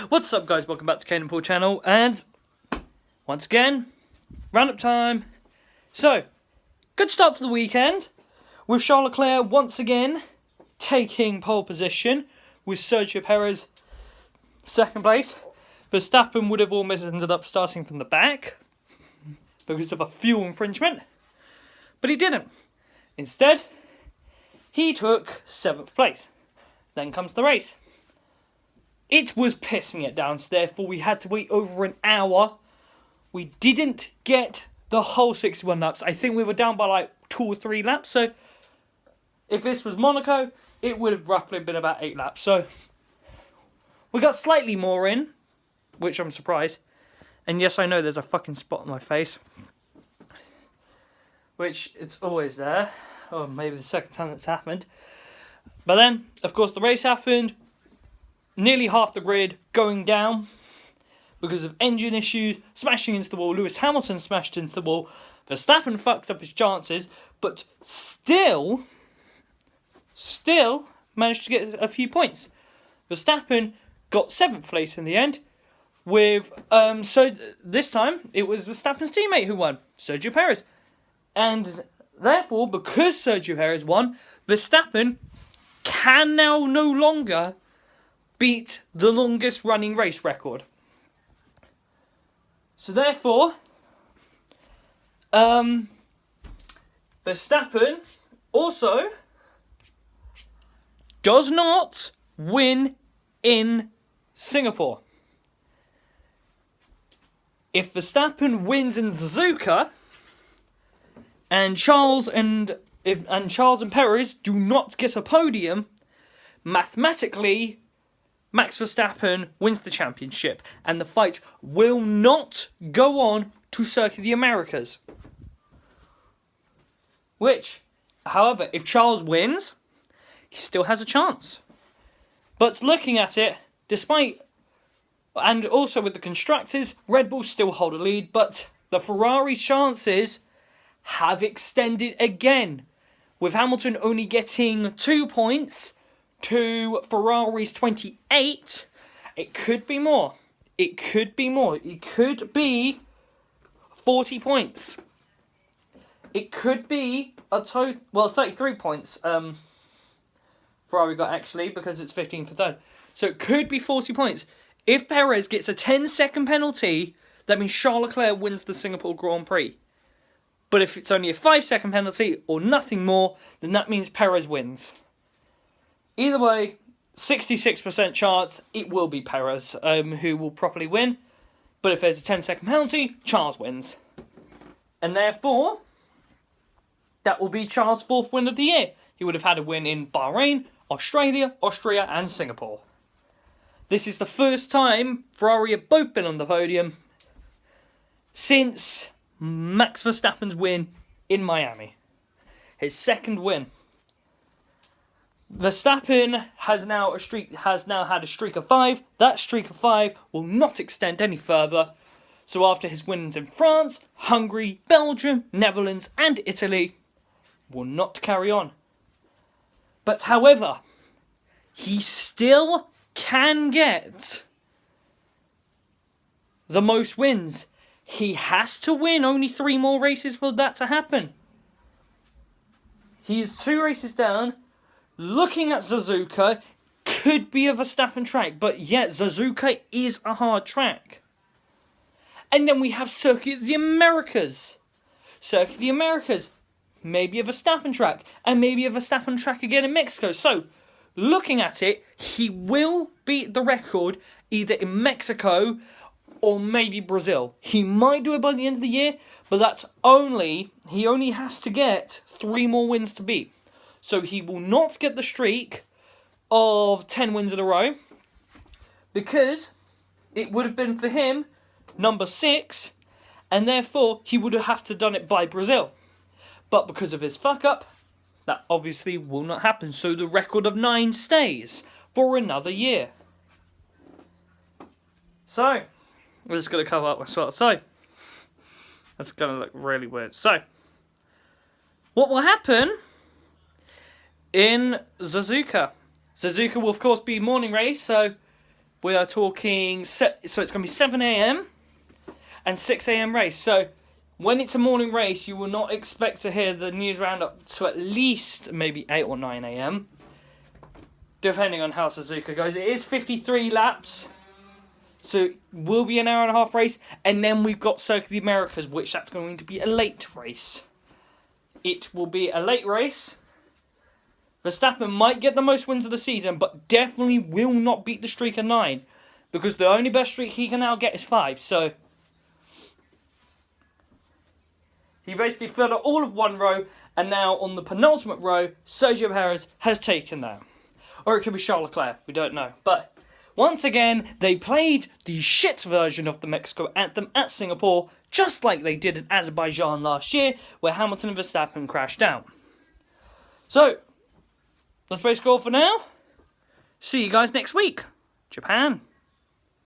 What's up, guys? Welcome back to Kane and Paul channel, and once again, roundup time. So, good start to the weekend with Charles Leclerc once again taking pole position with Sergio Perez second place. Verstappen would have almost ended up starting from the back because of a fuel infringement, but he didn't. Instead, he took 7th place. Then comes the race. It was pissing it down, so therefore we had to wait over an hour. We didn't get the whole 61 laps. I think we were down by like 2 or 3 laps. So if this was Monaco, it would have roughly been about 8 laps. So we got slightly more in, which I'm surprised. And yes, I know there's a fucking spot on my face, which it's always there. Or maybe the second time that's happened. But then, of course, the race happened. Nearly half the grid going down because of engine issues, smashing into the wall. Lewis Hamilton smashed into the wall. Verstappen fucked up his chances, but still managed to get a few points. Verstappen got 7th place in the end. So this time it was Verstappen's teammate who won, Sergio Perez, and therefore, because Sergio Perez won, Verstappen can now no longer beat the longest running race record. So therefore, Verstappen also does not win in Singapore. If Verstappen wins in Suzuka, and Charles and Perez do not get a podium, mathematically, Max Verstappen wins the championship, and the fight will not go on to Circuit of the Americas. Which, however, if Charles wins, he still has a chance. But looking at it, and also with the constructors, Red Bull still hold a lead, but the Ferrari chances have extended again, with Hamilton only getting 2 points to Ferrari's 28. It could be more. It could be 40 points. It could be 33 points. Ferrari got actually, because it's 15 for third. So it could be 40 points. If Perez gets a 10-second penalty, that means Charles Leclerc wins the Singapore Grand Prix. But if it's only a 5-second penalty or nothing more, then that means Perez wins. Either way, 66% chance it will be Perez who will probably win. But if there's a 10-second penalty, Charles wins. And therefore, that will be Charles' 4th win of the year. He would have had a win in Bahrain, Australia, Austria and Singapore. This is the first time Ferrari have both been on the podium since Max Verstappen's win in Miami. His 2nd win. Verstappen has now had a streak of 5. That streak of 5 will not extend any further. So after his wins in France, Hungary, Belgium, Netherlands and Italy, will not carry on. But however, he still can get the most wins. He has to win only 3 more races for that to happen. He is 2 races down. Looking at Suzuka, could be a Verstappen track, but yet Suzuka is a hard track. And then we have Circuit of the Americas. Circuit of the Americas, maybe a Verstappen track, and maybe a Verstappen track again in Mexico. So, looking at it, he will beat the record either in Mexico or maybe Brazil. He might do it by the end of the year, but he only has to get 3 more wins to beat. So he will not get the streak of 10 wins in a row, because it would have been for him number 6, and therefore he would have to done it by Brazil. But because of his fuck up, that obviously will not happen. So the record of 9 stays for another year. So, we're just going to cover up my spot. So, that's going to look really weird. So, what will happen in Suzuka? Suzuka will, of course, be morning race, so we are talking, so it's going to be 7 a.m. and 6 a.m. race. So when it's a morning race, you will not expect to hear the news roundup to at least maybe 8 or 9 a.m. depending on how Suzuka goes. It is 53 laps, so it will be an hour and a half race. And then we've got Circuit of the Americas, which that's going to be a late race. It will be a late race. Verstappen might get the most wins of the season, but definitely will not beat the streak of 9. Because the only best streak he can now get is 5. So he basically filled up all of one row, and now on the penultimate row, Sergio Perez has taken that. Or it could be Charles Leclerc, we don't know. But once again, they played the shit version of the Mexico anthem at Singapore, just like they did at Azerbaijan last year, where Hamilton and Verstappen crashed out. So, that's basically all for now. See you guys next week. Japan.